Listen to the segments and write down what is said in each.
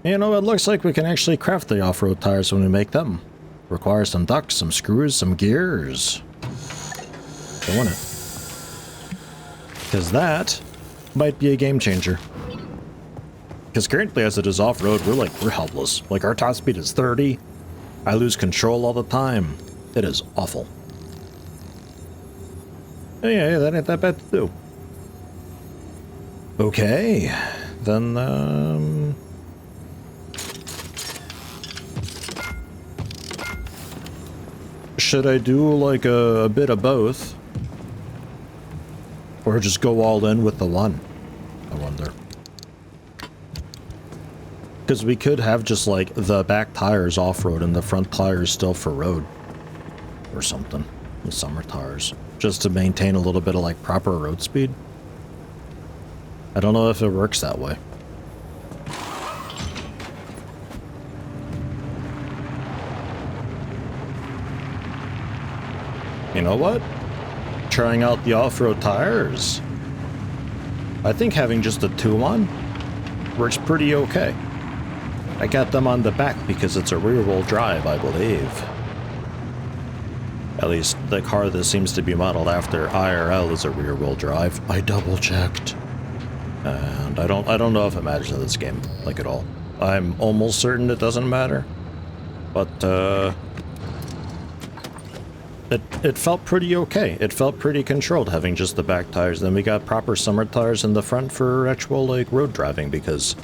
You know, it looks like we can actually craft the off-road tires when we make them. Requires some ducts, some screws, some gears. Don't want it. Because that might be a game changer. Because currently as it is off-road, we're helpless. Like, our top speed is 30. I lose control all the time. It is awful. Yeah, that ain't that bad to do. Okay, then, should I do, like, a bit of both? Or just go all in with the one? I wonder. Because we could have just, like, the back tires off-road and the front tires still for road. Or something. The summer tires. Just to maintain a little bit of, like, proper road speed. I don't know if it works that way. You know what? Trying out the off-road tires. I think having just the two on works pretty okay. I got them on the back because it's a rear-wheel drive, I believe. At least the car that seems to be modeled after IRL is a rear-wheel drive. I double-checked. And I don't know if it matters in this game, like at all. I'm almost certain it doesn't matter. But, It felt pretty okay. It felt pretty controlled having just the back tires. Then we got proper summer tires in the front for actual, like, road driving because,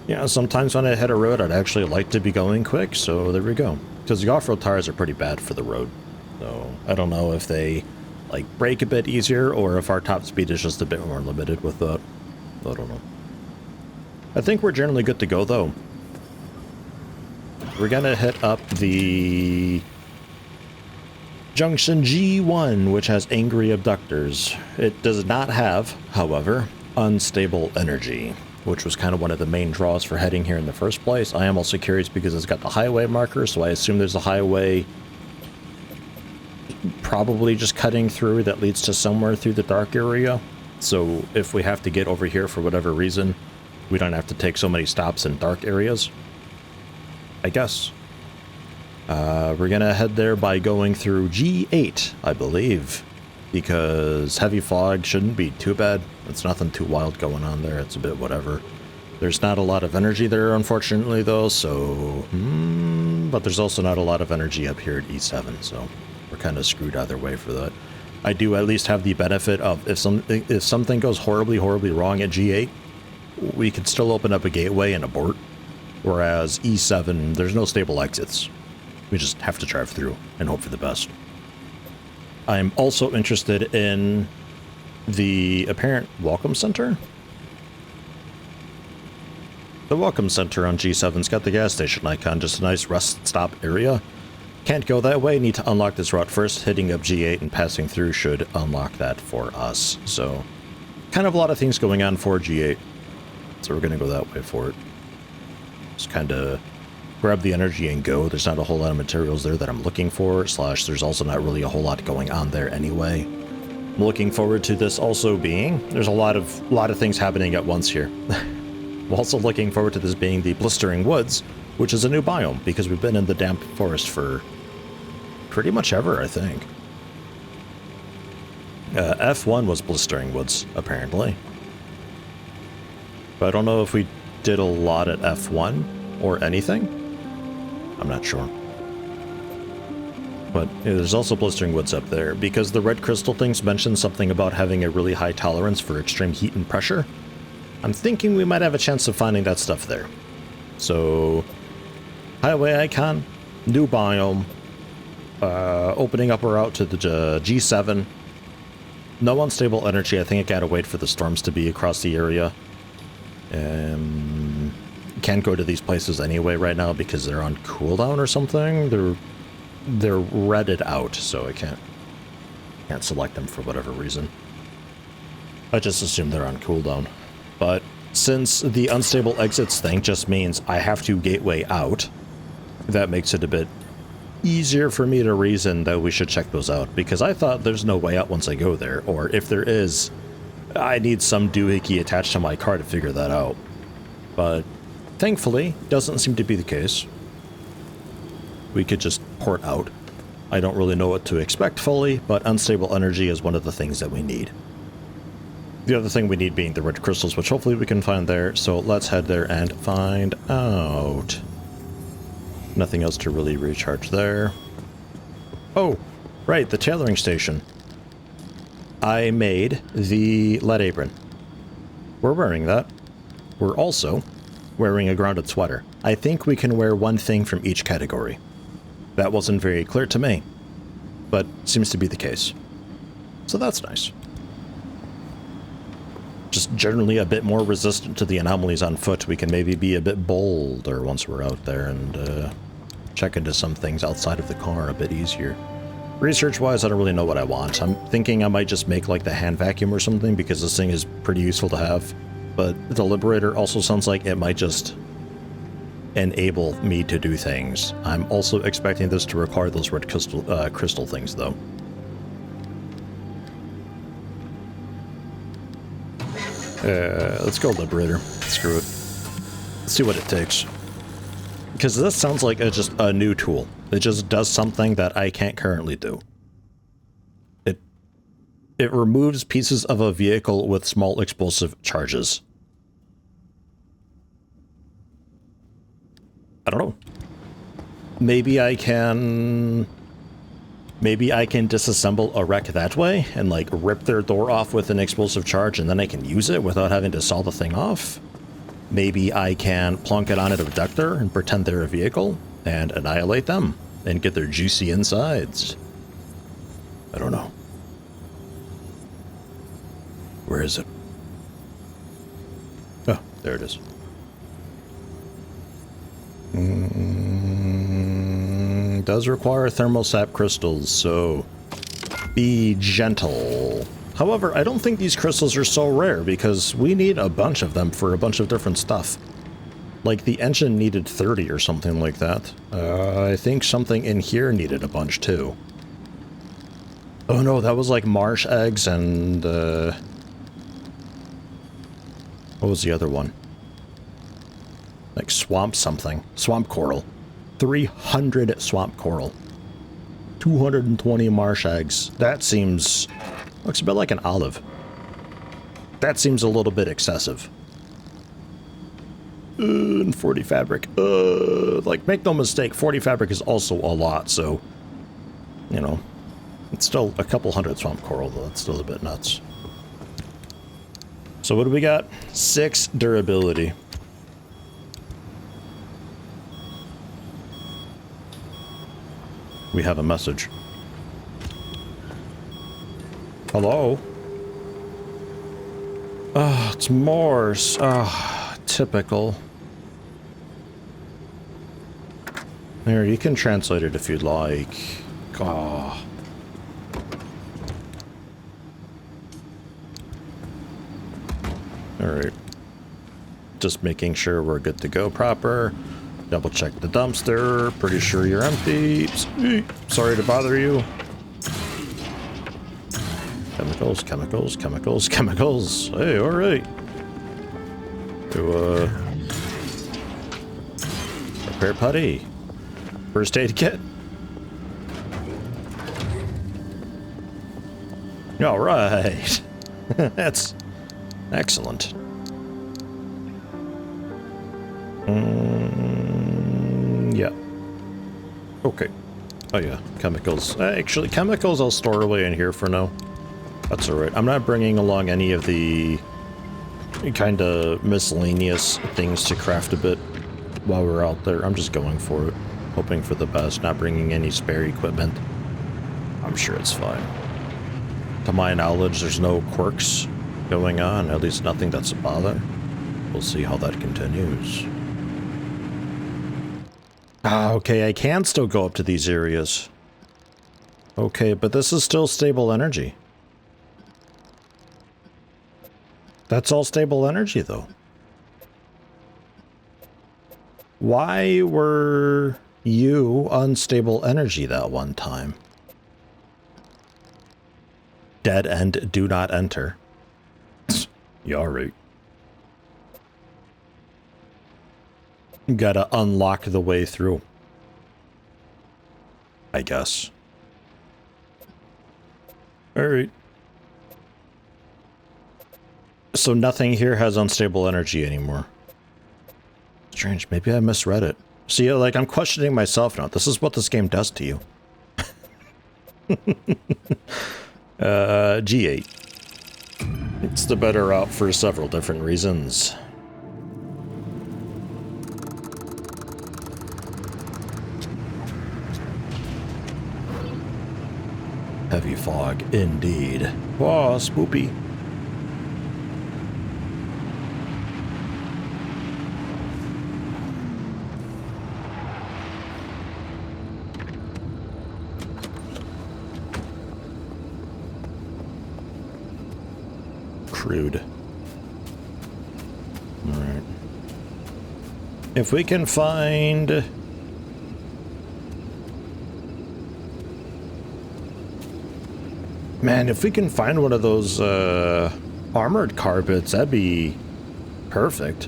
you know, sometimes when I hit a road, I'd actually like to be going quick, so there we go. Because the off-road tires are pretty bad for the road. So, I don't know if they, like, brake a bit easier or if our top speed is just a bit more limited with that. I don't know. I think we're generally good to go, though. We're gonna hit up the Junction G1, which has angry abductors. It does not have, however, unstable energy, which was kind of one of the main draws for heading here in the first place. I am also curious because it's got the highway marker, so I assume there's a highway probably just cutting through that leads to somewhere through the dark area. So if we have to get over here for whatever reason, we don't have to take so many stops in dark areas, I guess. We're gonna head there by going through G8, I believe, because heavy fog shouldn't be too bad. It's nothing too wild going on there. It's a bit whatever. There's not a lot of energy there, unfortunately, though, so... but there's also not a lot of energy up here at E7, so we're kind of screwed either way for that. I do at least have the benefit of if something goes horribly, horribly wrong at G8, we can still open up a gateway and abort, whereas E7, there's no stable exits. We just have to drive through and hope for the best. I'm also interested in the apparent welcome center. The welcome center on G7's got the gas station icon, just a nice rest stop area. Can't go that way, need to unlock this route first. Hitting up G8 and passing through should unlock that for us. So, kind of a lot of things going on for G8. So we're going to go that way for it. Just kind of grab the energy and go. There's not a whole lot of materials there that I'm looking for, slash there's also not really a whole lot going on there anyway. I'm looking forward to this also being, there's a lot of things happening at once here. I'm also looking forward to this being the Blistering Woods, which is a new biome, because we've been in the damp forest for pretty much ever, I think. F1 was Blistering Woods, apparently. But I don't know if we did a lot at F1 or anything. I'm not sure. But there's also Blistering Woods up there, because the red crystal things mentioned something about having a really high tolerance for extreme heat and pressure. I'm thinking we might have a chance of finding that stuff there. So, highway icon, new biome, opening up a route to the G7. No unstable energy. I think I gotta wait for the storms to be across the area. Can't go to these places anyway right now because they're on cooldown or something. They're redded out, so I can't select them for whatever reason. I just assume they're on cooldown. But since the unstable exits thing just means I have to gateway out, that makes it a bit easier for me to reason that we should check those out, because I thought there's no way out once I go there, or if there is, I need some doohickey attached to my car to figure that out. But Thankfully, doesn't seem to be the case. We could just port out. I don't really know what to expect fully, but unstable energy is one of the things that we need. The other thing we need being the red crystals, which hopefully we can find there, so let's head there and find out. Nothing else to really recharge there. Oh, right, the tailoring station. I made the lead apron. We're wearing that. We're also wearing a grounded sweater. I think we can wear one thing from each category. That wasn't very clear to me, but seems to be the case. So that's nice. Just generally a bit more resistant to the anomalies on foot. We can maybe be a bit bolder once we're out there and check into some things outside of the car a bit easier. Research-wise, I don't really know what I want. I'm thinking I might just make like the hand vacuum or something because this thing is pretty useful to have. But the Liberator also sounds like it might just enable me to do things. I'm also expecting this to require those red crystal things, though. Let's go Liberator. Screw it. Let's see what it takes. Because this sounds like just a new tool. It just does something that I can't currently do. It removes pieces of a vehicle with small explosive charges. I don't know. Maybe I can disassemble a wreck that way and like rip their door off with an explosive charge and then I can use it without having to saw the thing off. Maybe I can plonk it on an abductor and pretend they're a vehicle and annihilate them and get their juicy insides. I don't know. Where is it? Oh, there it is. Does require thermal sap crystals, so be gentle. However, I don't think these crystals are so rare because we need a bunch of them for a bunch of different stuff. Like the engine needed 30 or something like that. I think something in here needed a bunch too. Oh no, that was like marsh eggs and what was the other one? Like swamp something. Swamp coral. 300 swamp coral. 220 marsh eggs. That seems... looks a bit like an olive. That seems a little bit excessive. And 40 fabric. Like, make no mistake, 40 fabric is also a lot, so... you know. It's still a couple hundred swamp coral, though. That's still a bit nuts. So what do we got? 6 durability. We have a message. Hello? Oh, it's Morse. Oh, typical. There, you can translate it if you'd like. Oh. Alright. Just making sure we're good to go proper. Double check the dumpster. Pretty sure you're empty. Sorry to bother you. Chemicals, chemicals, chemicals, chemicals. Hey, alright. To, repair putty. First aid kit. Alright. That's excellent. Yeah. Okay. Oh yeah, chemicals. Actually, chemicals I'll store away in here for now. That's alright. I'm not bringing along any of the kind of miscellaneous things to craft a bit while we're out there. I'm just going for it. Hoping for the best, not bringing any spare equipment. I'm sure it's fine. To my knowledge, there's no quirks going on, at least nothing that's a bother. We'll see how that continues. Ah, okay, I can still go up to these areas. Okay, but this is still stable energy. That's all stable energy, though. Why were you unstable energy that one time? Dead end, do not enter. You alright. Gotta unlock the way through, I guess. Alright. So nothing here has unstable energy anymore. Strange, maybe I misread it. See, like, I'm questioning myself now. This is what this game does to you. G8. It's the better route for several different reasons. Heavy fog, indeed. Whoa, spoopy. Crude. Alright. If we can find... Man, if we can find one of those armored carpets, that'd be perfect.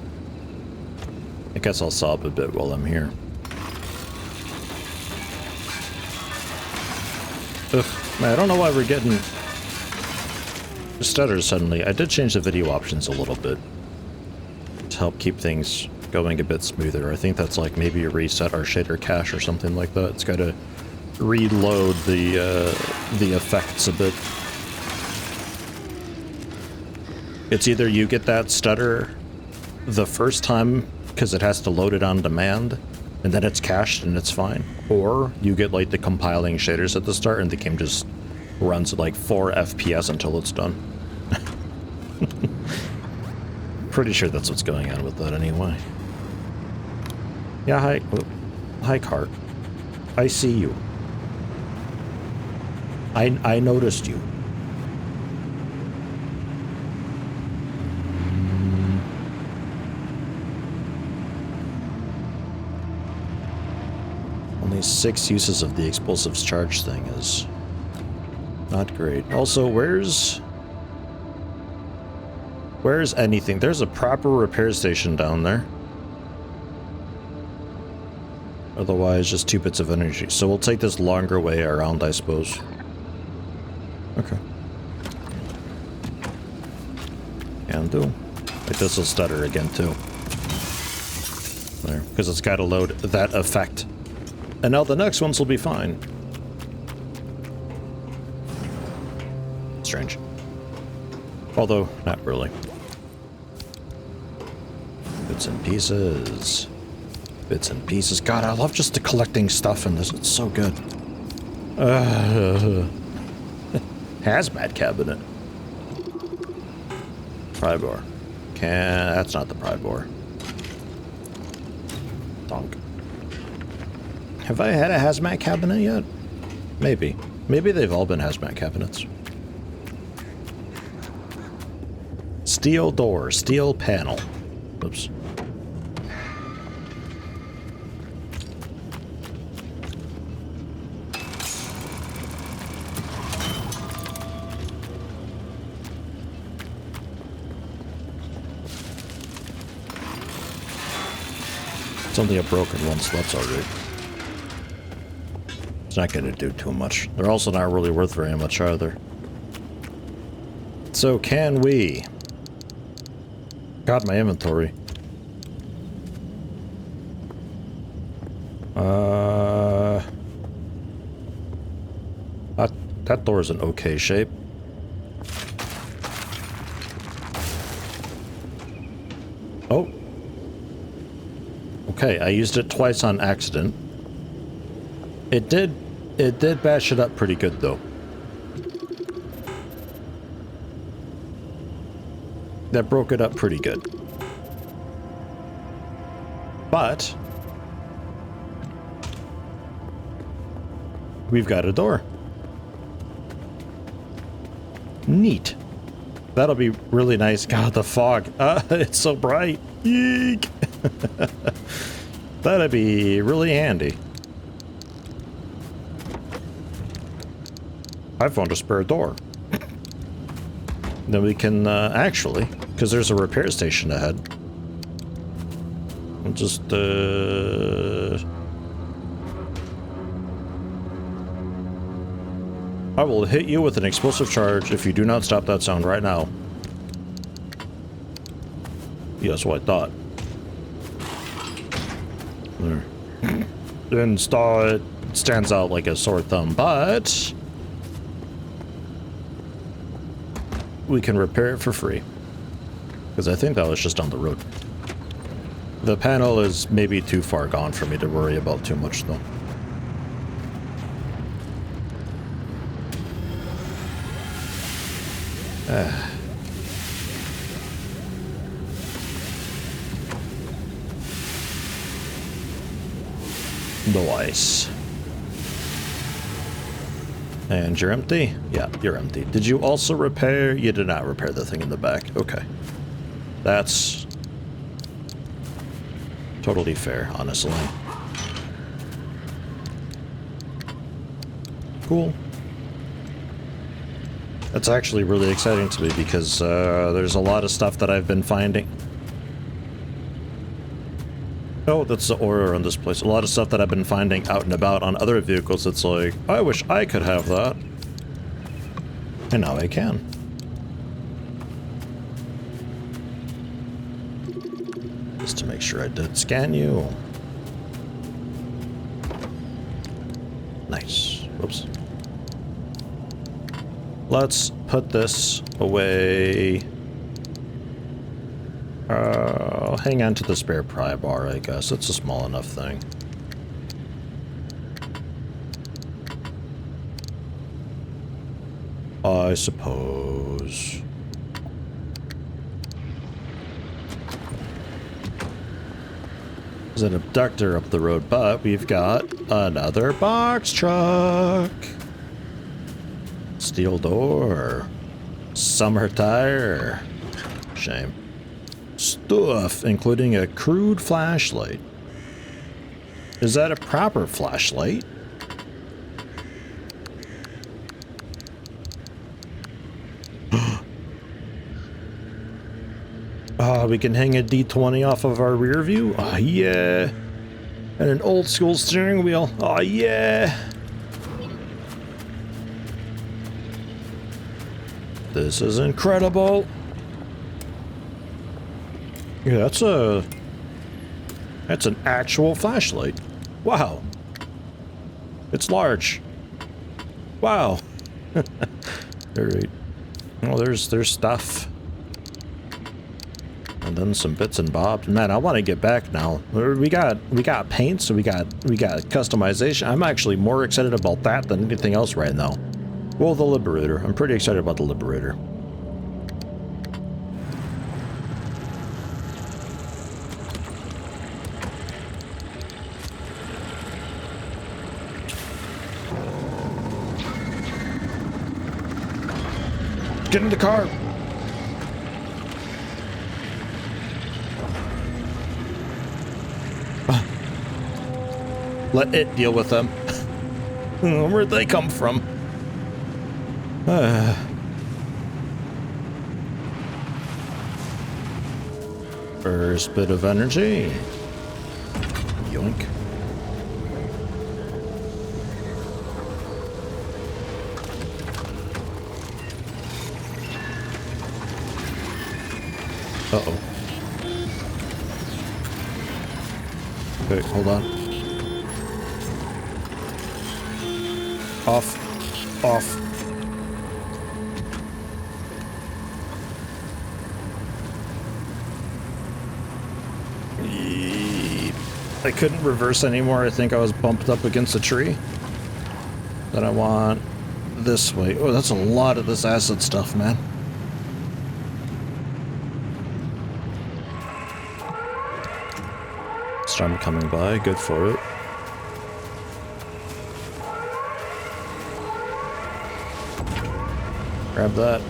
I guess I'll sell up a bit while I'm here. Ugh, man, I don't know why we're getting stutters suddenly. I did change the video options a little bit to help keep things going a bit smoother. I think that's like maybe a reset our shader cache or something like that. It's got to reload the effects a bit. It's either you get that stutter the first time because it has to load it on demand and then it's cached and it's fine, or you get like the compiling shaders at the start and the game just runs at like 4 FPS until it's done. Pretty sure that's what's going on with that anyway. Yeah, hi. Oh, hi, cart. I see you. I noticed you. Only 6 uses of the explosives charge thing is not great. Also, where's anything? There's a proper repair station down there. Otherwise, just 2 bits of energy. So we'll take this longer way around, I suppose. Okay. Can do. Like this will stutter again too. There, because it's got to load that effect. And now the next ones will be fine. Strange. Although, not really. Bits and pieces. Bits and pieces. God, I love just the collecting stuff in this. It's so good. Hazmat cabinet. Pry bar. That's not the pry bar. Donk. Have I had a hazmat cabinet yet? Maybe. Maybe they've all been hazmat cabinets. Steel door. Steel panel. Oops. It's only a broken one, so that's alright. It's not going to do too much. They're also not really worth very much either. So can we... God, my inventory. That door's in okay shape. Oh. Okay, I used it twice on accident. It did bash it up pretty good though. That broke it up pretty good. But we've got a door. Neat. That'll be really nice. God, the fog. It's so bright. Yeek. That'd be really handy. I found a spare door. Then we can actually, because there's a repair station ahead. Just, I will hit you with an explosive charge if you do not stop that sound right now. Yeah, that's what I thought. There. The install it stands out like a sore thumb, but we can repair it for free. Because I think that was just on the road. The panel is maybe too far gone for me to worry about too much, though. Nice. And you're empty? Yeah, you're empty. Did you also repair? You did not repair the thing in the back. Okay. That's totally fair, honestly. Cool. That's actually really exciting to me because there's a lot of stuff that I've been finding. Oh, that's the aura on this place. A lot of stuff that I've been finding out and about on other vehicles. It's like, I wish I could have that. And now I can. Just to make sure I did scan you. Nice. Whoops. Let's put this away. I'll hang on to the spare pry bar, I guess. It's a small enough thing. I suppose. There's an abductor up the road, but we've got another box truck. Steel door. Summer tire. Shame. Stuff, including a crude flashlight. Is that a proper flashlight? We can hang a D20 off of our rear view. Oh, yeah. And an old school steering wheel. Oh, yeah. This is incredible. Yeah, that's an actual flashlight. Wow. It's large. Wow. Alright. Oh, there's stuff. And then some bits and bobs. Man, I want to get back now. We got paint, so we got customization. I'm actually more excited about that than anything else right now. Well, the Liberator. I'm pretty excited about the Liberator. Get in the car. Let it deal with them. Where'd they come from? First bit of energy. Yoink. Uh-oh. Wait, hold on. Off. Off. I couldn't reverse anymore. I think I was bumped up against a tree. Then I want this way. Oh, that's a lot of this acid stuff, man. Storm coming by. Good for it. Grab that.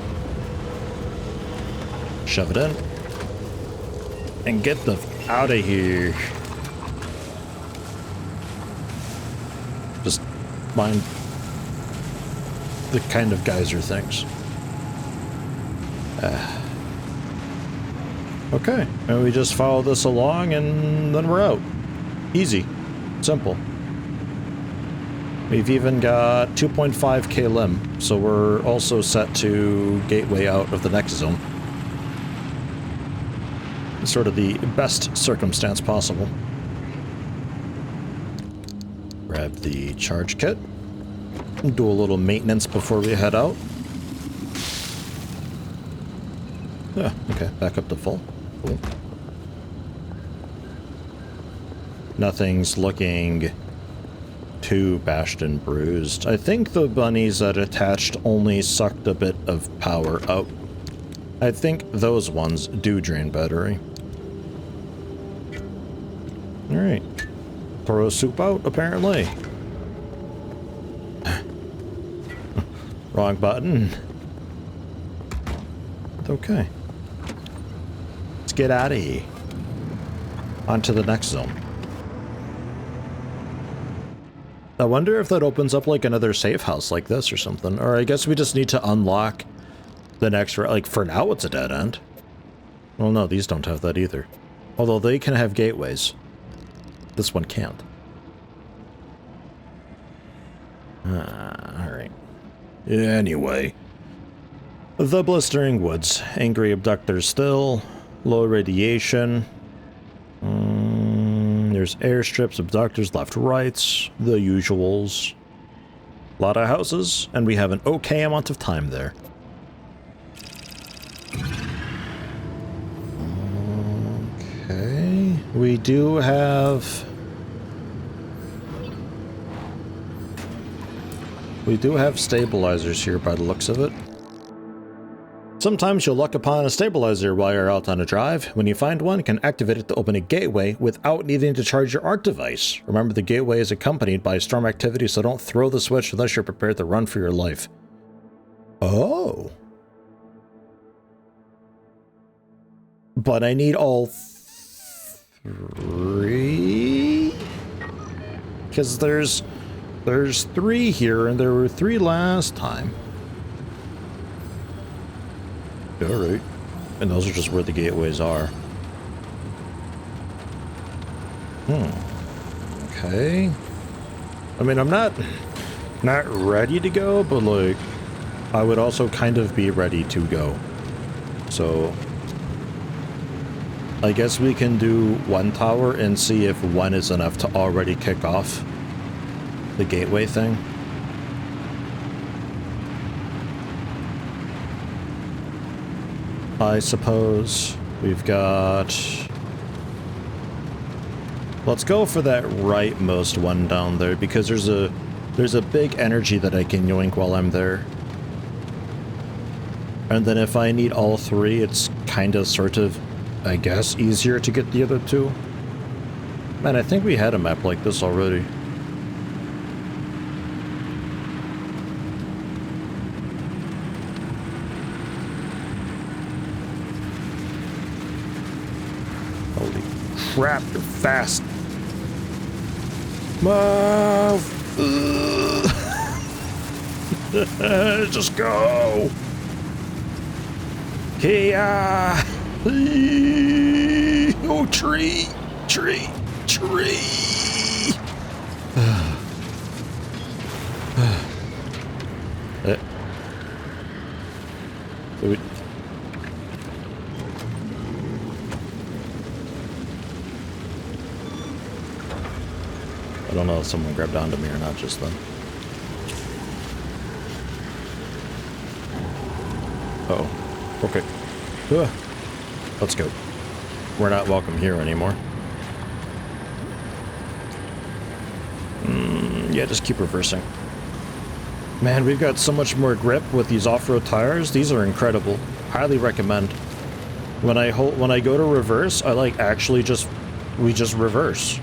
Shove it in. And get the out of here. Just mind the kind of geyser things. Okay, and we just follow this along and then we're out. Easy. Simple. We've even got 2.5k limb, so we're also set to gateway out of the next zone. Sort of the best circumstance possible. Grab the charge kit. Do a little maintenance before we head out. Yeah, okay, back up to full. Cool. Nothing's looking too bashed and bruised. I think the bunnies that attached only sucked a bit of power out. I think those ones do drain battery. Alright. Throw soup out, apparently. Wrong button. Okay. Let's get out of here. On to the next zone. I wonder if that opens up like another safe house like this or something. Or I guess we just need to unlock the next, like for now it's a dead end. Well no, these don't have that either. Although they can have gateways. This one can't. Alright. Anyway. The Blistering Woods. Angry Abductor still. Low radiation. There's airstrips, abductors, left, rights, the usuals. A lot of houses, and we have an okay amount of time there. Okay, we do have... stabilizers here by the looks of it. Sometimes you'll luck upon a stabilizer while you're out on a drive. When you find one, you can activate it to open a gateway without needing to charge your ARC device. Remember, the gateway is accompanied by storm activity, so don't throw the switch unless you're prepared to run for your life. Oh. But I need all three? Because there's 3 here, and there were 3 last time. Alright. And those are just where the gateways are. Okay. I mean, I'm not ready to go, but like, I would also kind of be ready to go. So, I guess we can do 1 tower and see if 1 is enough to already kick off the gateway thing. I suppose we've got... Let's go for that rightmost one down there, because there's a big energy that I can yoink while I'm there. And then if I need all 3, it's kind of sort of, I guess, easier to get the other 2. Man, I think we had a map like this already. Holy crap, you're fast. Move! Just go! Kia! Oh, tree! Tree! Tree! I don't know if someone grabbed onto me or not just then. Uh-oh. Okay. Let's go. We're not welcome here anymore. Yeah, just keep reversing. Man, we've got so much more grip with these off-road tires. These are incredible. Highly recommend. When I go to reverse, I like actually we just reverse.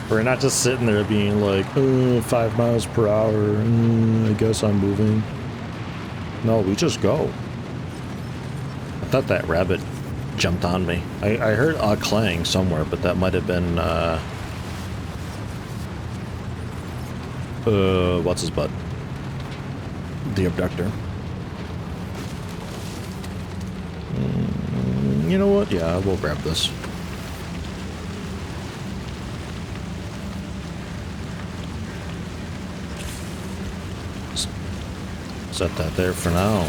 We're not just sitting there being like, 5 miles per hour, I guess I'm moving. No, we just go. I thought that rabbit jumped on me. I heard a clang somewhere, but that might have been, what's his butt? The Abductor. You know what? Yeah, we'll grab this. Set that there for now.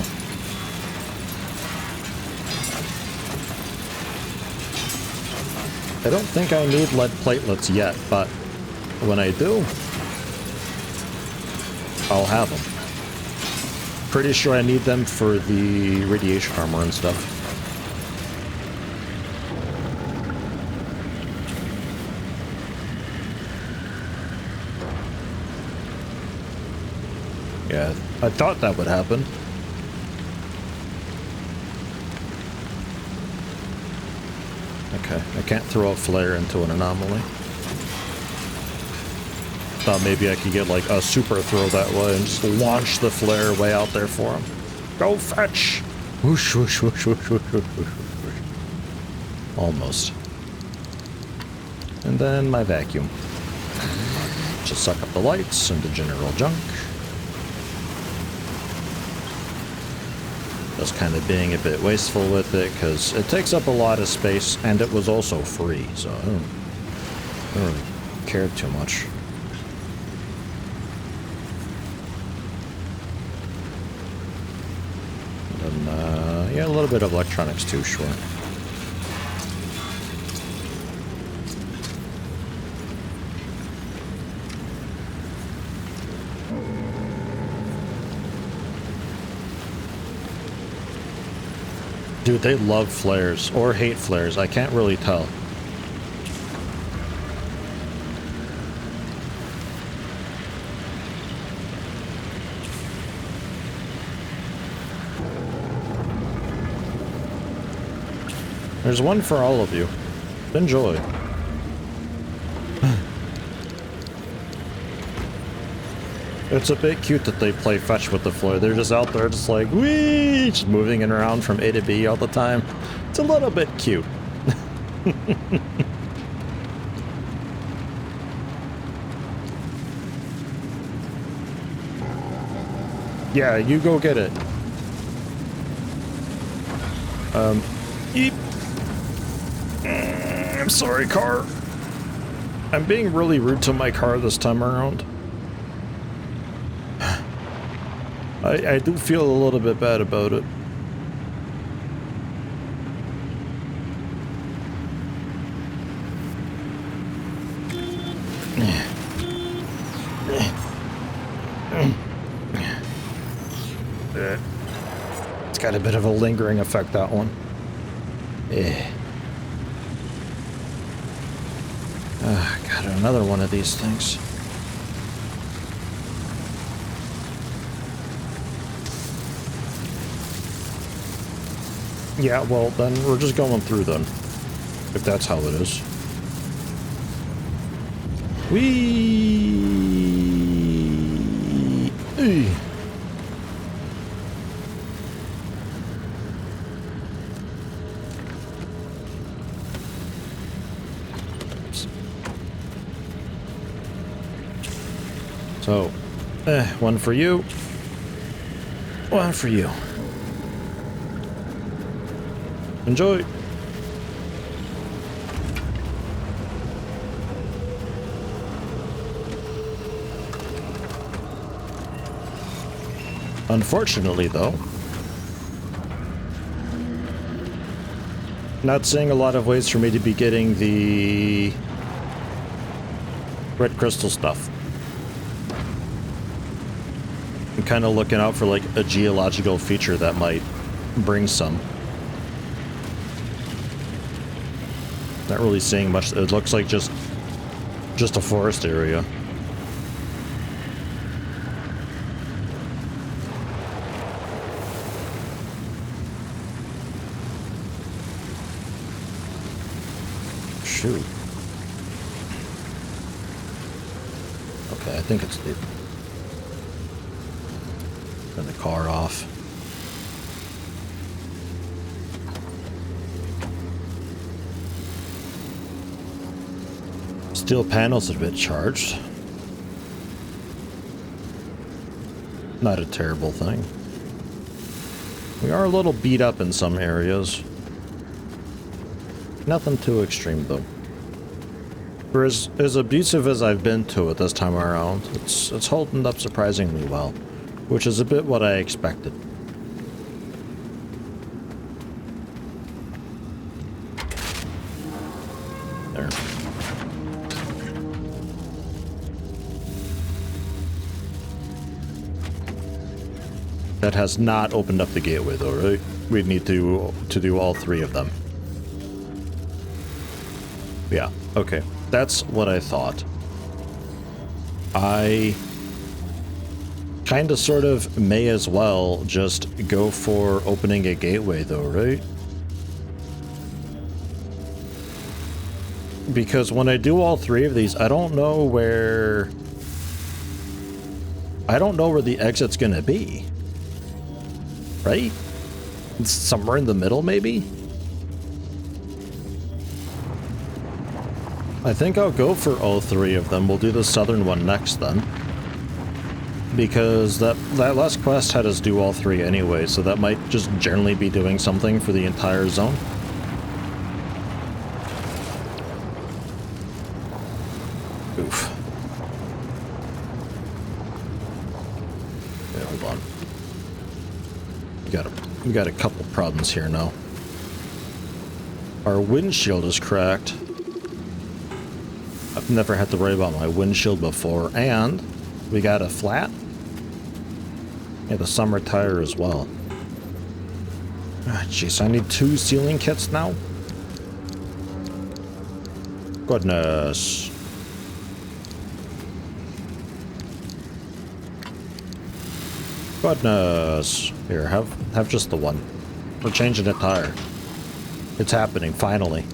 I don't think I need lead platelets yet, but when I do, I'll have them. Pretty sure I need them for the radiation armor and stuff. Yeah, I thought that would happen. Okay, I can't throw a flare into an anomaly. Thought maybe I could get like a super throw that way and just launch the flare way out there for him. Go fetch! Whoosh, whoosh, whoosh, whoosh, whoosh, whoosh, whoosh, whoosh. Almost. And then my vacuum. Just suck up the lights and the general junk. Just kind of being a bit wasteful with it because it takes up a lot of space and it was also free, so I don't really care too much. And then, yeah, a little bit of electronics too, sure. Dude, they love flares, or hate flares, I can't really tell. There's one for all of you. Enjoy. It's a bit cute that they play fetch with the flare. They're just out there just like, whee, just moving it around from A to B all the time. It's a little bit cute. Yeah, you go get it. Eep. I'm sorry, car. I'm being really rude to my car this time around. I do feel a little bit bad about it. It's got a bit of a lingering effect, that one. Got another one of these things. Yeah, well, then we're just going through then. If that's how it is. Whee! So, one for you. One for you. Enjoy. Unfortunately, though, not seeing a lot of ways for me to be getting the red crystal stuff. I'm kind of looking out for like a geological feature that might bring some. Not really seeing much. It looks like just a forest area. Shoot. Okay, I think it's the... Turn the car off. Steel panels are a bit charged. Not a terrible thing. We are a little beat up in some areas. Nothing too extreme, though. For as abusive as I've been to it this time around, it's holding up surprisingly well, which is a bit what I expected. There. That has not opened up the gateway, though, right? We'd need to do all three of them. Yeah, okay. That's what I thought. I kind of sort of may as well just go for opening a gateway, though, right? Because when I do all three of these, I don't know where the exit's gonna be. Right? It's somewhere in the middle, maybe? I think I'll go for all three of them. We'll do the southern one next, then. Because that last quest had us do all three anyway, so that might just generally be doing something for the entire zone. Oof. Yeah, hold on. We got a couple problems here now. Our windshield is cracked. I've never had to worry about my windshield before, and we got a flat. Yeah, the summer tire as well. Ah, jeez, I need 2 sealing kits now? Goodness. Goodness. Here, have just the one. We're changing the tire. It's happening, finally.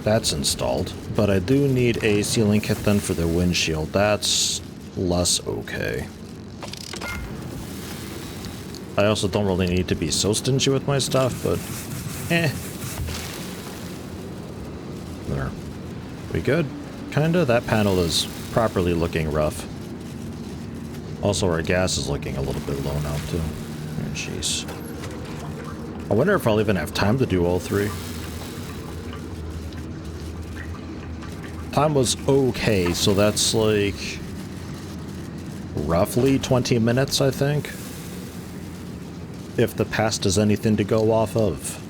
That's installed, but I do need a sealing kit then for the windshield. That's less okay. I also don't really need to be so stingy with my stuff, but There. We good? Kinda. That panel is properly looking rough. Also, our gas is looking a little bit low now, too. Oh, jeez. I wonder if I'll even have time to do all three. Time was okay, so that's like roughly 20 minutes, I think. If the past is anything to go off of.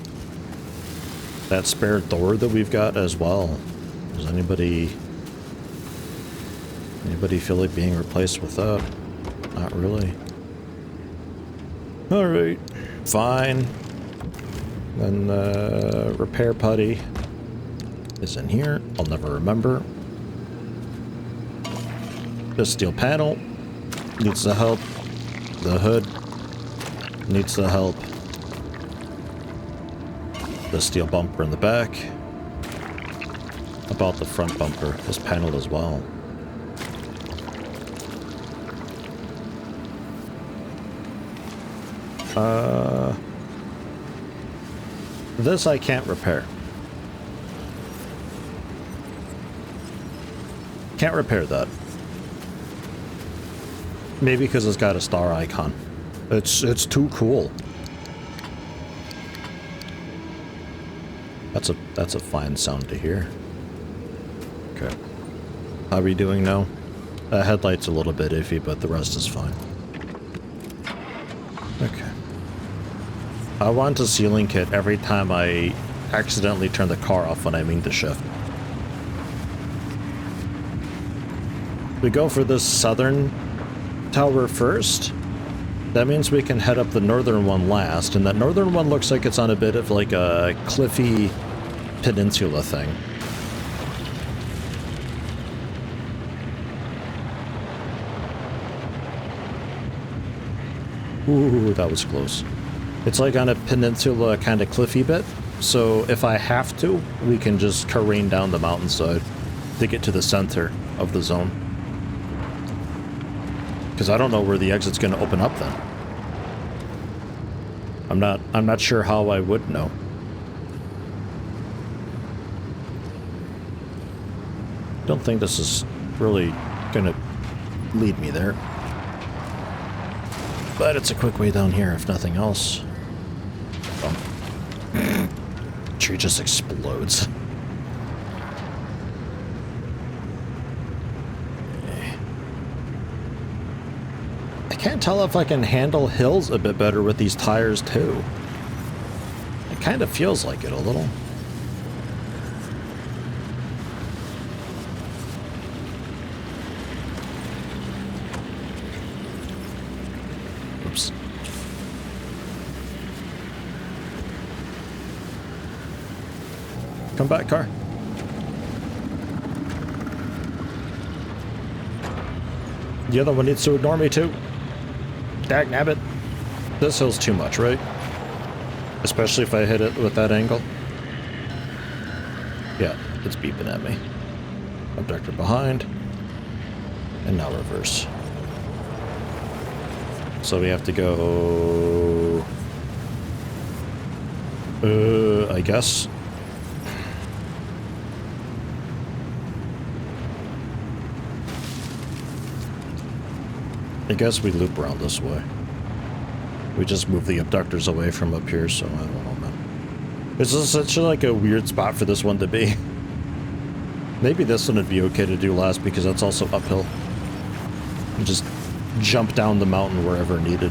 That spare door that we've got as well. Does anybody feel like being replaced with that? Not really. Alright, fine. Then repair putty is in here. I'll never remember. This steel panel needs the help. The hood needs the help. The steel bumper in the back. About the front bumper, this panel as well. This I can't repair. Can't repair that. Maybe because it's got a star icon. It's too cool. That's a fine sound to hear. Okay. How are we doing now? Headlight's a little bit iffy, but the rest is fine. Okay. I want a sealing kit every time I accidentally turn the car off when I mean to shift. We go for this southern tower first. That means we can head up the northern one last, and that northern one looks like it's on a bit of like a cliffy peninsula thing. Ooh, that was close. It's like on a peninsula kind of cliffy bit, so if I have to, we can just careen down the mountainside to get to the center of the zone. Because I don't know where the exit's going to open up then. I'm not sure how I would know. Don't think this is really going to lead me there. But it's a quick way down here, if nothing else. Oh. Tree just explodes. I can't tell if I can handle hills a bit better with these tires, too. It kind of feels like it a little. Oops. Come back, car. The other one needs to ignore me, too. Dagnabbit. This hill's too much, right? Especially if I hit it with that angle. Yeah, it's beeping at me. Abductor behind. And now reverse. So we have to go... I guess. I guess we loop around this way. We just move the abductors away from up here, so I don't know, man. This is such like a weird spot for this one to be. Maybe this one would be okay to do last because that's also uphill. And just jump down the mountain wherever needed.